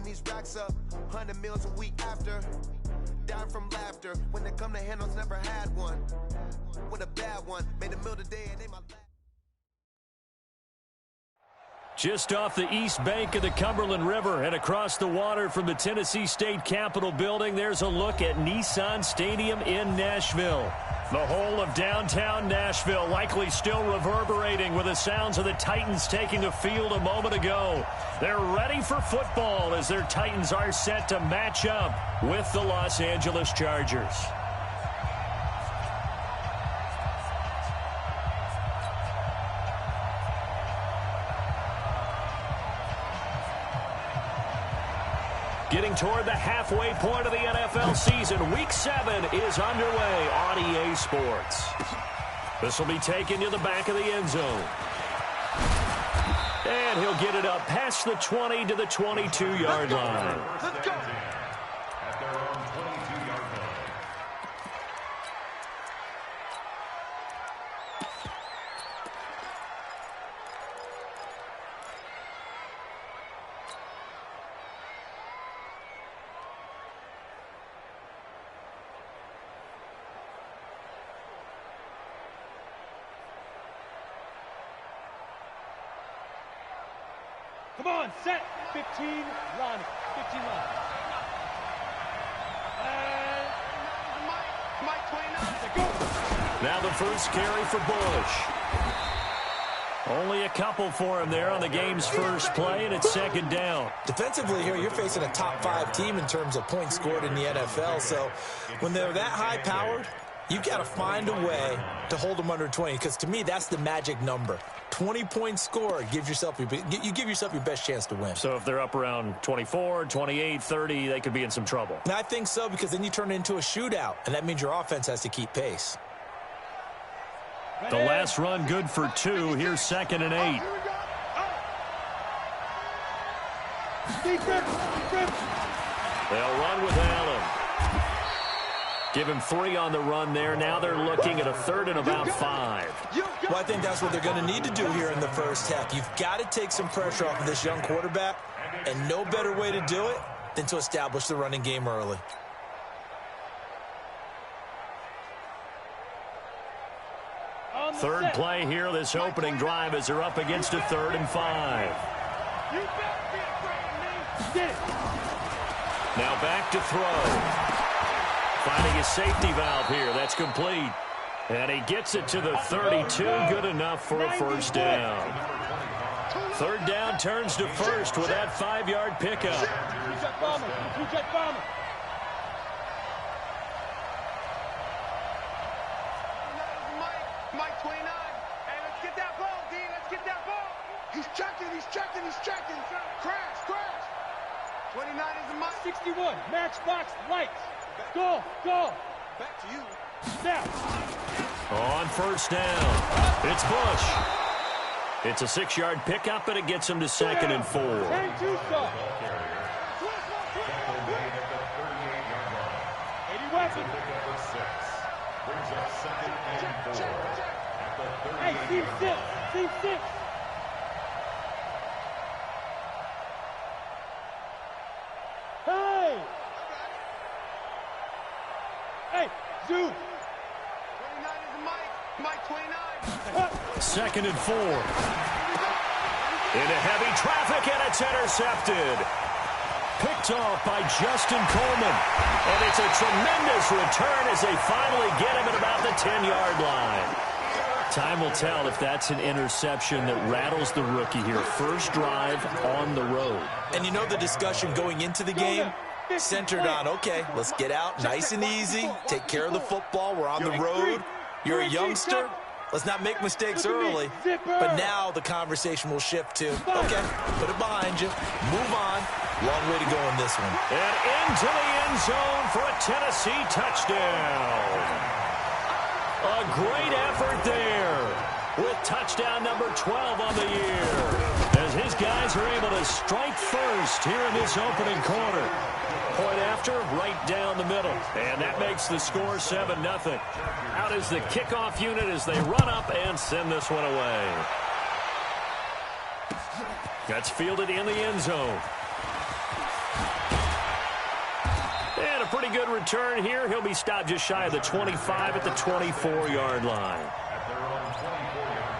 these racks up, 100 meals a week after. Dying from laughter. When they come to handles, never had one. With a bad one, made a meal today and they my. Just off the east bank of the Cumberland River and across the water from the Tennessee State Capitol building, there's a look at Nissan Stadium in Nashville. The whole of downtown Nashville likely still reverberating with the sounds of the Titans taking the field a moment ago. They're ready for football as their Titans are set to match up with the Los Angeles Chargers. Getting toward the halfway point of the NFL season, Week 7 is underway on EA Sports. This will be taken to the back of the end zone. And he'll get it up past the 20 to the 22-yard line. Let's go. At their own 22-yard line. Come on, set. 15, line. 15 line. And Mike 29. Go. Now the first carry for Bush. Only a couple for him there on the game's first play, and it's second down. Defensively here, you're facing a top-5 team in terms of points scored in the NFL. So when they're that high-powered, you've got to find a way to hold them under 20, because to me, that's the magic number. 20 points scored, you give yourself your best chance to win. So if they're up around 24, 28, 30, they could be in some trouble. And I think so, because then you turn it into a shootout, and that means your offense has to keep pace. The last run good for 2. Here's 2nd and 8. They'll run with Allen. Give him 3 on the run there. Now they're looking at a 3rd and about 5. Well, I think that's what they're going to need to do here in the first half. You've got to take some pressure off of this young quarterback, and no better way to do it than to establish the running game early. Third play here, this opening drive, as they're up against a 3rd and 5. Now back to throw. Finding a safety valve here. That's complete. And he gets it to the 32. Good enough for a first down. 3rd down turns to first with that 5-yard pickup. Mike 29. Hey, let's get that ball, D. Let's get that ball. He's checking. Crash. 29 is the Mike. 61, matchbox lights. Go. Back to you. Snap. On first down, it's Bush. It's a 6-yard pickup, and it gets him to 2nd and 4. And 2 stop. 80 weapons. Brings up 2nd and 4. Hey, team 6. Hey, Zoo. 29 is the Mike 29. 2nd and 4. Into heavy traffic, and it's intercepted. Picked off by Justin Coleman. And it's a tremendous return as they finally get him at about the 10-yard line. Time will tell if that's an interception that rattles the rookie here. First drive on the road. And you know the discussion going into the game centered on, okay, let's get out nice and easy, take care of the football, we're on the road, you're a youngster, let's not make mistakes early. But now the conversation will shift to, okay, put it behind you, move on, long way to go in this one. And into the end zone for a Tennessee touchdown. A great effort there with touchdown number 12 on the year, as his guys are able to strike first here in this opening quarter. Point after, right down the middle. And that makes the score 7-0. Out is the kickoff unit as they run up and send this one away. That's fielded in the end zone. a pretty good return here. He'll be stopped just shy of the 25 at the 24-yard line. At their own 24-yard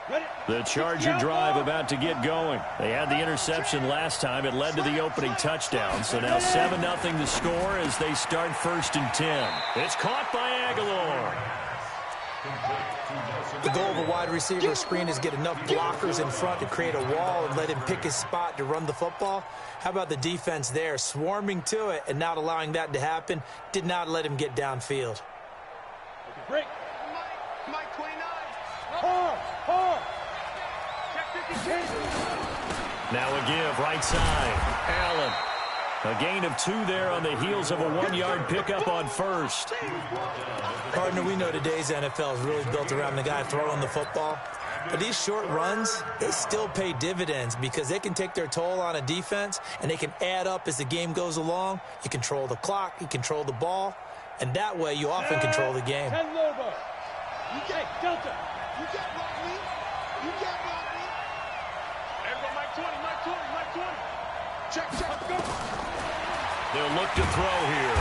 line. The Charger drive about to get going. They had the interception last time. It led to the opening touchdown. So now 7-0 the score as they start 1st and 10. It's caught by Aguilar. The goal of a wide receiver screen is get enough blockers in front to create a wall and let him pick his spot to run the football. How about the defense there, swarming to it and not allowing that to happen? Did not let him get downfield. Break. Mike 29. Now a give, right side. Allen. A gain of 2 there on the heels of a 1-yard pickup on 1st. Partner, we know today's NFL is really built around the guy throwing the football. But these short runs, they still pay dividends because they can take their toll on a defense and they can add up as the game goes along. You control the clock, you control the ball, and that way you often control the game. 10 Lobo. You get Delta. You can't block me. You can't block me. Everyone, Mike 20, Mike 20, Mike 20. Check, check, go. They'll look to throw here.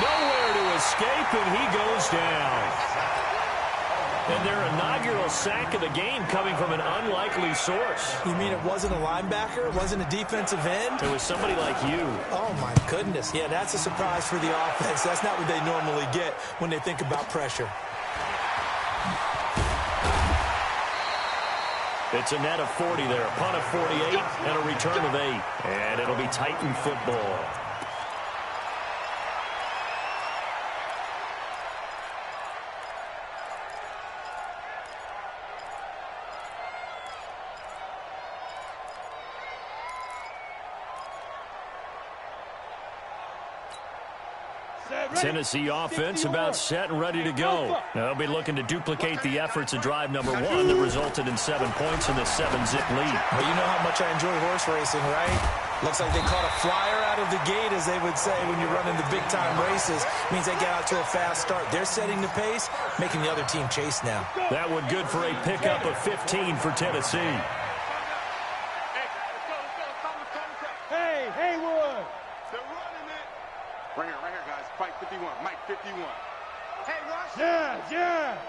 Nowhere to escape, and he goes down. And their inaugural sack of the game coming from an unlikely source. You mean it wasn't a linebacker? It wasn't a defensive end? It was somebody like you. Oh, my goodness. Yeah, that's a surprise for the offense. That's not what they normally get when they think about pressure. It's a net of 40 there, a punt of 48, and a return of 8. And it'll be Titan football. Tennessee offense about set and ready to go. They'll be looking to duplicate the efforts of drive number 1 that resulted in 7 points in the 7-zip lead. Well, you know how much I enjoy horse racing, right? Looks like they caught a flyer out of the gate, as they would say, when you're running the big-time races. Means they get out to a fast start. They're setting the pace, making the other team chase now. That one good for a pickup of 15 for Tennessee. Hey, Haywood. They're running it. Right here, guys. Fight 51. Mike 51. Hey, Rush. Yes.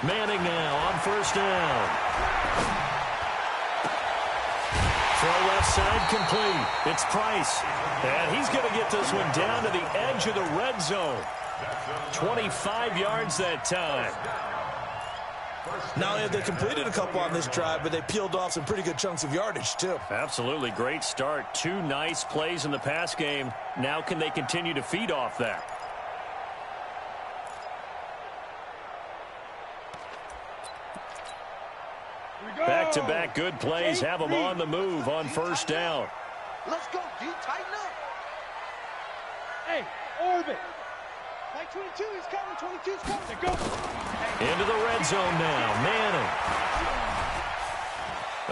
Manning now on 1st down. Throw left side complete. It's Price. And he's going to get this one down to the edge of the red zone. 25 yards that time. Not only have they completed a couple on this drive, but they peeled off some pretty good chunks of yardage, too. Absolutely great start. 2 nice plays in the pass game. Now can they continue to feed off that? Back-to-back good plays have them on the move on 1st down. Let's go, D. Tighten up. Hey, orbit. Mike 22 is coming. 22 is coming. Go. Into the red zone now. Manning.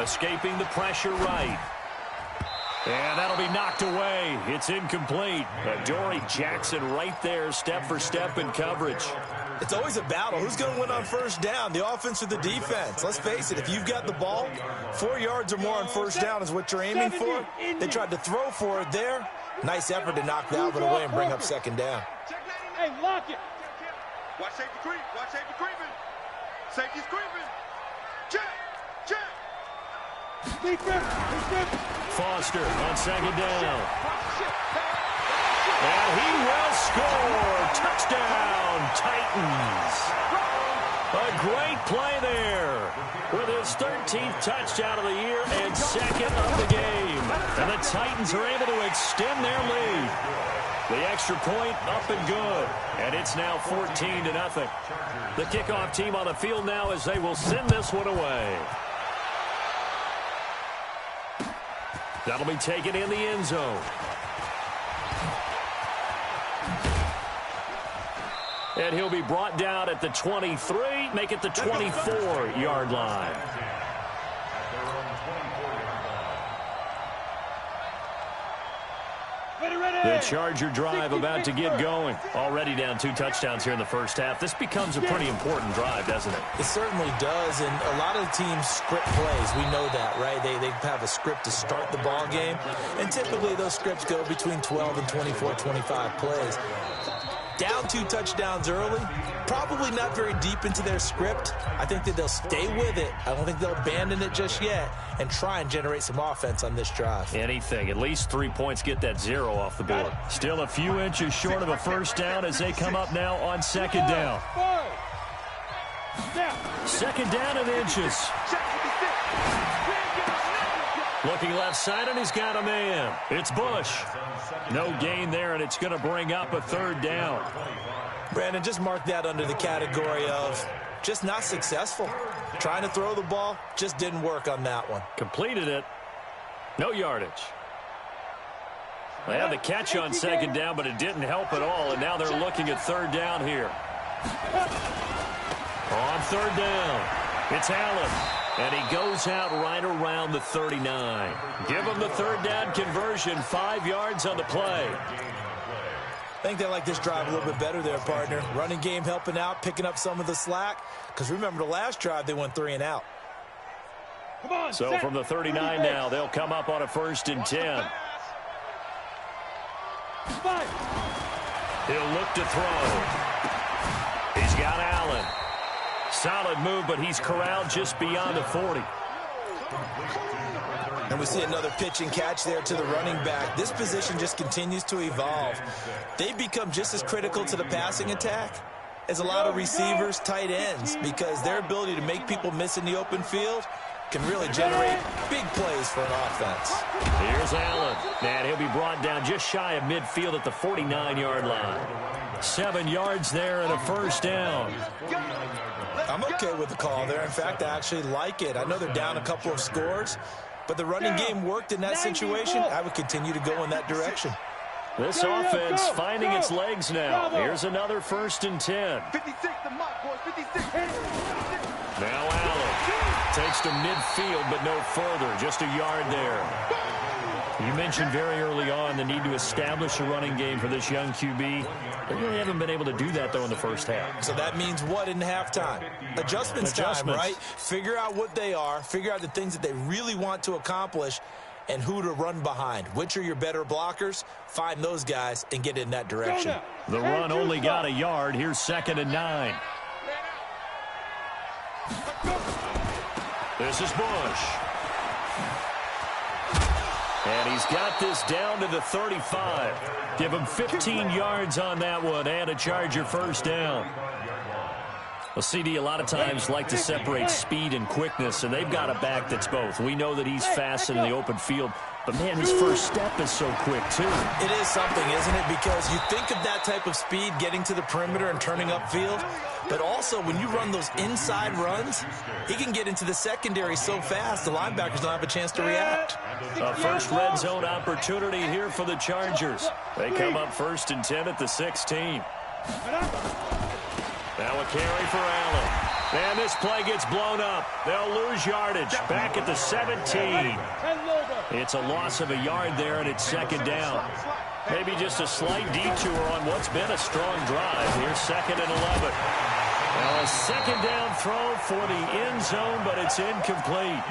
Escaping the pressure right. And that'll be knocked away. It's incomplete. Dory Jackson right there, step for step in coverage. It's always a battle. Who's going to win on 1st down, the offense or the defense? Let's face it, if you've got the ball, 4 yards or more on 1st down is what you're aiming for. They tried to throw for it there. Nice effort to knock that one away and bring up 2nd down. Hey, lock it. Watch safety creep. Watch safety creeping. Safety's creeping. Check. Foster on 2nd down. And he will score. Touchdown, Titans. A great play there with his 13th touchdown of the year and 2nd of the game. And the Titans are able to extend their lead. The extra point up and good. And it's now 14-0. The kickoff team on the field now as they will send this one away. That'll be taken in the end zone. And he'll be brought down at the 23, make it the 24-yard line. The Charger drive about to get going. Already down 2 touchdowns here in the first half. This becomes a pretty important drive, doesn't it? It certainly does, and a lot of the teams script plays. We know that, right? They have a script to start the ball game, and typically those scripts go between 12 and 24, 25 plays. Down 2 touchdowns early, probably not very deep into their script. I think that they'll stay with it. I don't think they'll abandon it just yet and try and generate some offense on this drive. Anything. At least 3 points, get that 0 off the board. Still a few inches short of a first down as they come up now on second down. Second down in inches. Looking left side, and he's got a man. It's Bush. No gain there, and it's going to bring up a third down. Brandon, just mark that under the category of just not successful. Trying to throw the ball, just didn't work on that one. Completed it. No yardage. They had the catch on second down, but it didn't help at all, and now they're looking at third down here. On third down, it's Allen. And he goes out right around the 39. Give him the third down conversion, 5 yards on the play. I think they like this drive a little bit better there, partner. Running game helping out, picking up some of the slack. Because remember, the last drive, they went 3 and out. So from the 39 now, they'll come up on a 1st and 10. He'll look to throw. He's got Allen. Solid move, but he's corralled just beyond the 40. And we see another pitch and catch there to the running back. This position just continues to evolve. They become just as critical to the passing attack as a lot of receivers, tight ends, because their ability to make people miss in the open field can really generate big plays for an offense. Here's Allen, and he'll be brought down just shy of midfield at the 49-yard line. 7 yards there and a first down. I'm okay with the call there. In fact, I actually like it. I know they're down a couple of scores, but the running game worked in that situation. I would continue to go in that direction. This offense finding its legs now. Here's another 1st and 10. 56, the mark, boys. 56. Now Allen takes to midfield, but no further. Just a yard there. You mentioned very early on the need to establish a running game for this young QB. They really haven't been able to do that, though, in the first half. So that means what in halftime? Adjustments time, right? Figure out what they are. Figure out the things that they really want to accomplish and who to run behind. Which are your better blockers? Find those guys and get in that direction. The run only got a yard. Here's 2nd and 9. This is Bush. And he's got this down to the 35. Give him 15 yards on that one and a Charger first down. Well, CD a lot of times like to separate speed and quickness, and they've got a back that's both. We know that he's fast in the open field, but, man, his first step is so quick, too. It is something, isn't it? Because you think of that type of speed getting to the perimeter and turning upfield, but also when you run those inside runs, he can get into the secondary so fast the linebackers don't have a chance to react. A first red zone opportunity here for the Chargers. They come up 1st and 10 at the 16. Now a carry for Allen. And this play gets blown up. They'll lose yardage. Back at the 17. It's a loss of a yard there, and it's 2nd down. Maybe just a slight detour on what's been a strong drive. Here's 2nd and 11. Now a 2nd down throw for the end zone, but it's incomplete.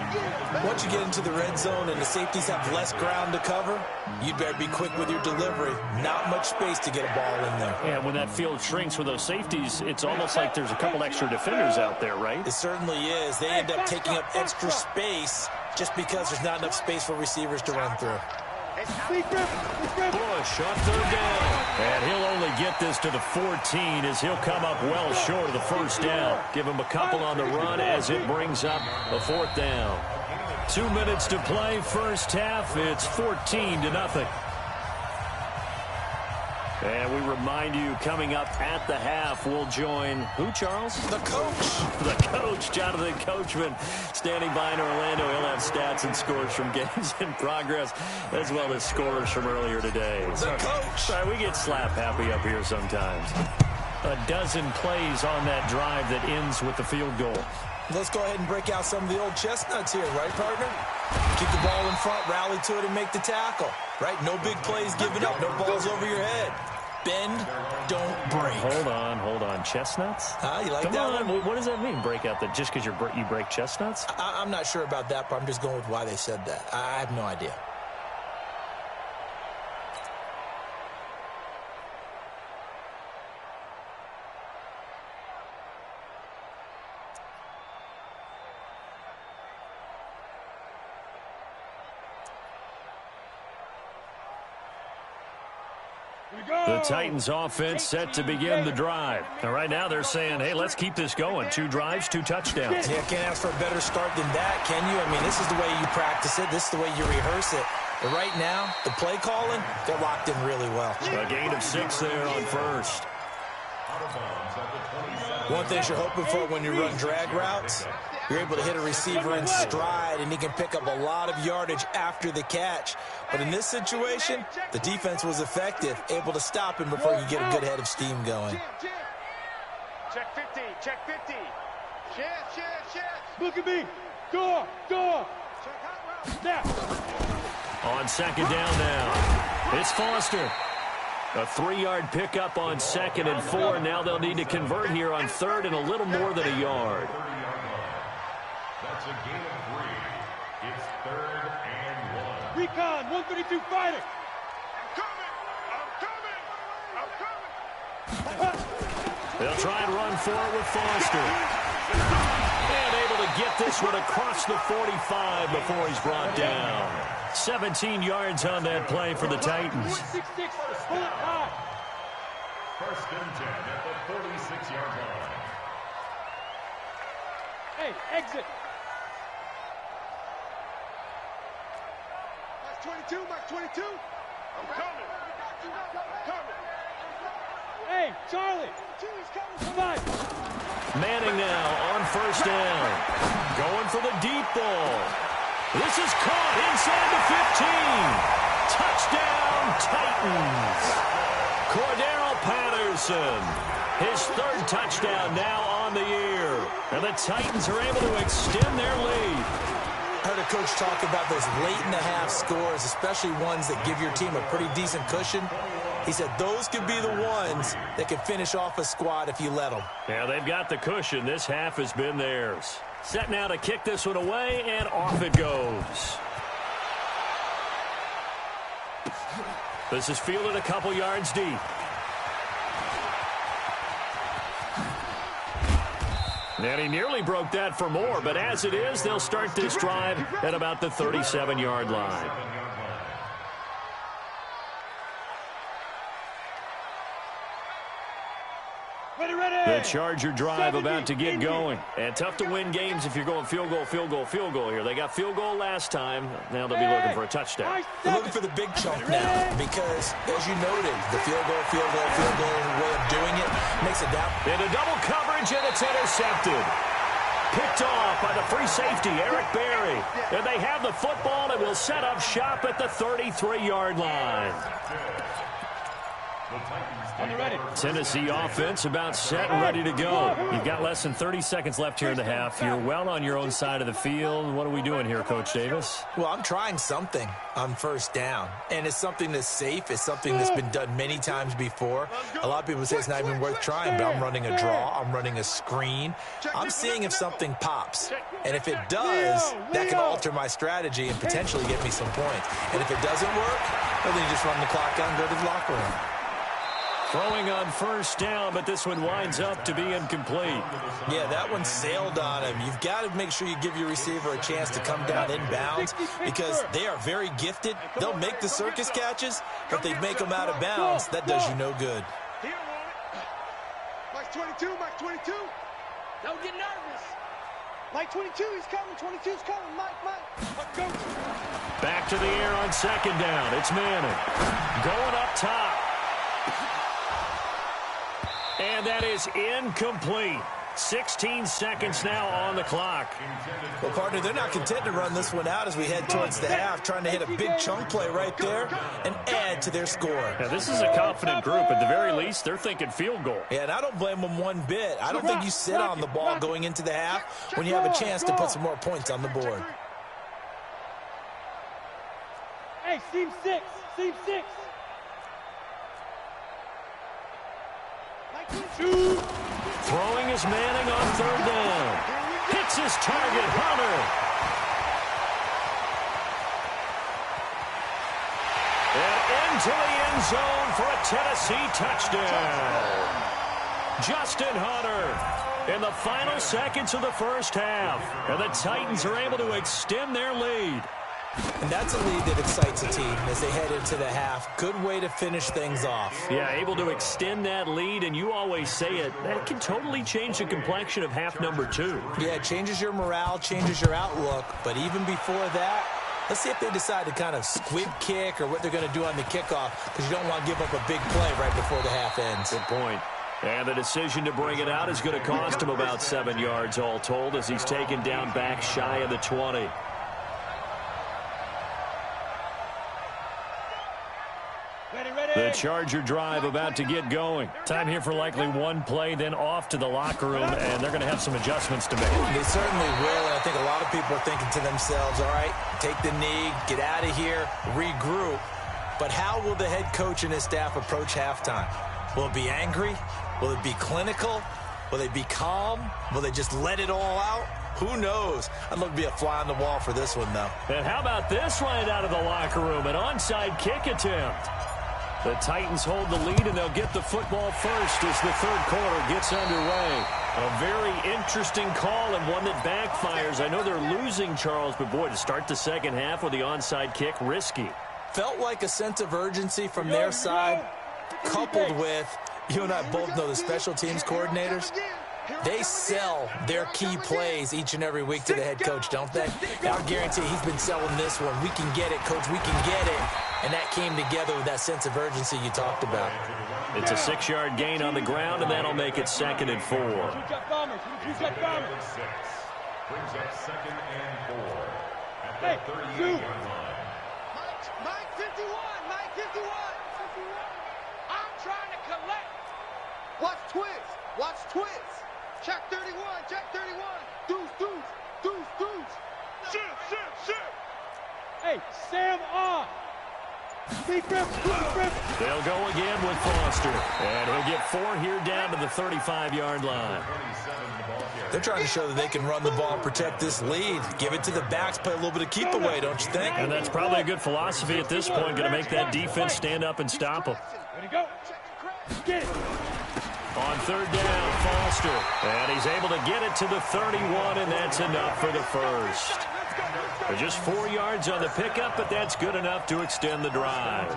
Once you get into the red zone and the safeties have less ground to cover, you'd better be quick with your delivery. Not much space to get a ball in there. Yeah, when that field shrinks with those safeties, it's almost like there's a couple extra defenders out there, right? It certainly is. They end up taking up extra space just because there's not enough space for receivers to run through. Bush on 3rd down. And he'll only get this to the 14 as he'll come up well short of the first down. Give him a couple on the run as it brings up a 4th down. 2 minutes to play first half. It's 14-0. And we remind you, coming up at the half, we'll join who, Charles? The coach. The coach, Jonathan Coachman, standing by in Orlando. He'll have stats and scores from games in progress, as well as scores from earlier today. The coach. Sorry, we get slap happy up here sometimes. A dozen plays on that drive that ends with the field goal. Let's go ahead and break out some of the old chestnuts here, right, partner? Keep the ball in front, rally to it, and make the tackle. Right? No big plays given up, no balls over your head. Bend, don't break. Hold on. Chestnuts? You like Come that on. one? What does that mean, break out? That just because you break chestnuts? I'm not sure about that, but I'm just going with why they said that. I have no idea. The Titans offense set to begin the drive. And right now they're saying, hey, let's keep this going. 2 drives, 2 touchdowns. Yeah, can't ask for a better start than that, can you? I mean, this is the way you practice it. This is the way you rehearse it. But right now, the play calling, they're locked in really well. A gain of 6 there on first. One thing you're hoping for when you run drag routes, you're able to hit a receiver in stride, and he can pick up a lot of yardage after the catch. But in this situation, the defense was effective, able to stop him before you get a good head of steam going. Check 50, check 50. Check. Look at me. Go. Snap. On second down now, it's Foster. A 3-yard pickup on 2nd and 4. Now they'll need to convert here on 3rd and a little more than a yard. That's a gain of 3. It's 3rd and 1. Recon, 132 fighter. I'm coming. They'll try and run for it with Foster. And able to get this one across the 45 before he's brought down. 17 yards on that play for the Titans. 166, pull it high. 1st and 10 at the 46-yard line. Hey, exit. Max 22. I'm coming. Hey, Charlie. Come on. Manning now on 1st down. Going for the deep ball. This is caught inside the 15. Touchdown, Titans. Cordero Patterson. His 3rd touchdown now on the year. And the Titans are able to extend their lead. I heard a coach talk about those late-in-the-half scores, especially ones that give your team a pretty decent cushion. He said those could be the ones that can finish off a squad if you let them. Yeah, they've got the cushion. This half has been theirs. Set now to kick this one away, and off it goes. This is fielded a couple yards deep. And he nearly broke that for more, but as it is, they'll start this drive at about the 37-yard line. The Charger drive about to get going. And tough to win games if you're going field goal here. They got field goal last time. Now they'll be looking for a touchdown. They're looking for the big chunk now because, as you noted, the field goal way of doing it makes it down. Into double coverage, and it's intercepted. Picked off by the free safety, Eric Berry. And they have the football and will set up shop at the 33-yard line. Tennessee offense about set and ready to go. You've got less than 30 seconds left here in the half. You're well on your own side of the field. What are we doing here, Coach Davis? Well, I'm trying something on 1st down, and it's something that's safe. It's something that's been done many times before. A lot of people say it's not even worth trying, but I'm running a draw. I'm running a screen. I'm seeing if something pops, and if it does, that can alter my strategy and potentially get me some points. And if it doesn't work, well, then you just run the clock down and go to the locker room. Throwing on 1st down, but this one winds up to be incomplete. Yeah, that one sailed on him. You've got to make sure you give your receiver a chance to come down inbounds because they are very gifted. They'll make the circus catches, but they make them out of bounds. That does you no good. Max 22. Don't get nervous. Mike 22, he's coming. 22's coming. Mike. Go. Back to the air on 2nd down. It's Manning. Going up top. And that is incomplete. 16 seconds now on the clock. Well, partner, they're not content to run this one out as we head towards the half, trying to hit a big chunk play right there and add to their score. Now, this is a confident group. At the very least, they're thinking field goal. Yeah, and I don't blame them one bit. I don't think you sit on the ball going into the half when you have a chance to put some more points on the board. Hey, seam 6. Seam 6. Throwing is Manning on third down. Hits his target, Hunter. And into the end zone for a Tennessee touchdown. Justin Hunter in the final seconds of the first half. And the Titans are able to extend their lead. And that's a lead that excites a team as they head into the half. Good way to finish things off. Yeah, able to extend that lead, and you always say it, that can totally change the complexion of half number 2. Yeah, it changes your morale, changes your outlook. But even before that, let's see if they decide to kind of squib kick or what they're going to do on the kickoff, because you don't want to give up a big play right before the half ends. Good point. And the decision to bring it out is going to cost him about 7 yards all told as he's taken down back shy of the 20. The Charger drive about to get going. Time here for likely one play, then off to the locker room, and they're going to have some adjustments to make. They certainly will, and I think a lot of people are thinking to themselves, all right, take the knee, get out of here, regroup. But how will the head coach and his staff approach halftime? Will it be angry? Will it be clinical? Will they be calm? Will they just let it all out? Who knows? I'd love to be a fly on the wall for this one, though. And how about this right out of the locker room? An onside kick attempt. The Titans hold the lead, and they'll get the football first as the third quarter gets underway. A very interesting call and one that backfires. I know they're losing, Charles, but boy, to start the second half with the onside kick, risky. Felt like a sense of urgency from their side, coupled with, you and I both know the special teams coordinators. They sell their key plays each and every week to the head coach, don't they? I'll guarantee he's been selling this one. We can get it, coach. We can get it. And that came together with that sense of urgency you talked about. It's a 6-yard gain on the ground, and that'll make it 2nd and 4. Brings up 2nd and 4 at the 38-yard line. Mike 51, Mike 51. I'm trying to collect. Watch twist, watch twist. Check 31, check 31. Deuce. Shoot. Hey, Sam off. They'll go again with Foster, and he'll get 4 here down to the 35-yard line. They're trying to show that they can run the ball and protect this lead. Give it to the backs, play a little bit of keep away, don't you think? And that's probably a good philosophy at this point, going to make that defense stand up and stop them. Ready to go. Get it. On third down, Foster, and he's able to get it to the 31, and that's enough for the first. They're just 4 yards on the pickup, but that's good enough to extend the drive.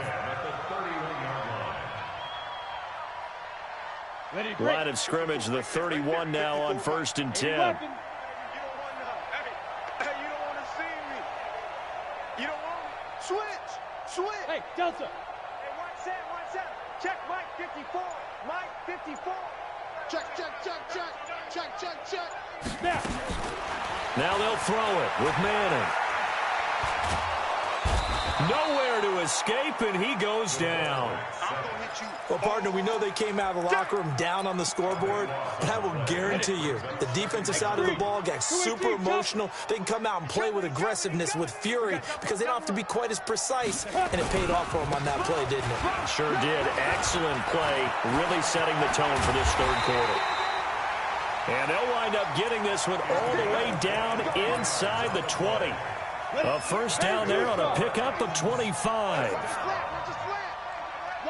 Line of scrimmage, the 31 now on 1st and 10. Hey, you don't want to see me. You don't want me. Switch. Hey, Delta. Hey, watch out. Check Mike 54. Mike 54. Check. Now they'll throw it with Manning. Nowhere to escape, and he goes down. Well, partner, we know they came out of the locker room down on the scoreboard, but I will guarantee you the defensive side of the ball got super emotional. They can come out and play with aggressiveness, with fury, because they don't have to be quite as precise, and it paid off for them on that play, didn't it? Sure did. Excellent play, really setting the tone for this third quarter. And they'll wind up getting this one all the way down inside the 20. A first down there on a pickup of 25.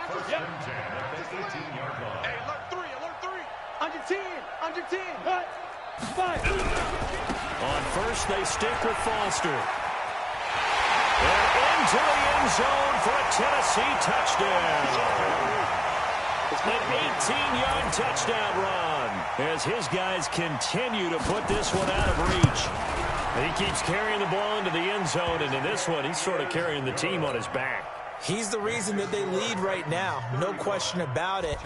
First and 10 at the 18-yard line. Hey, alert 3. Under 10. Cut. 5. On first, they stick with Foster. And into the end zone for a Tennessee touchdown. An 18-yard touchdown run as his guys continue to put this one out of reach. He keeps carrying the ball into the end zone, and in this one, he's sort of carrying the team on his back. He's the reason that they lead right now, no question about it.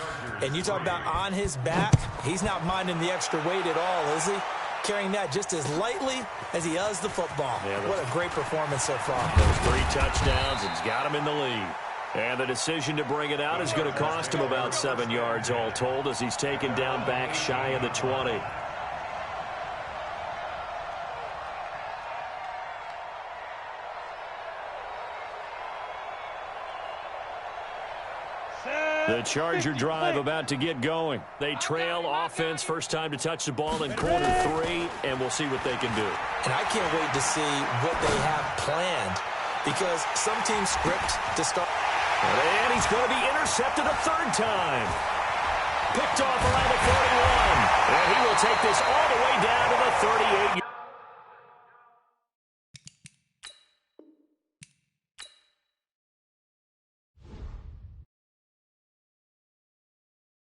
And you talk about on his back, he's not minding the extra weight at all, is he? Carrying that just as lightly as he does the football. Yeah, what a great performance so far. Those 3 touchdowns, it's got him in the lead. And the decision to bring it out is going to cost him about 7 yards all told as he's taken down back shy of the 20. The Charger drive about to get going. They trail offense, first time to touch the ball in quarter 3, and we'll see what they can do. And I can't wait to see what they have planned, because some teams script to start. And he's going to be intercepted a third time. Picked off around the 41. And he will take this all the way down to the 38.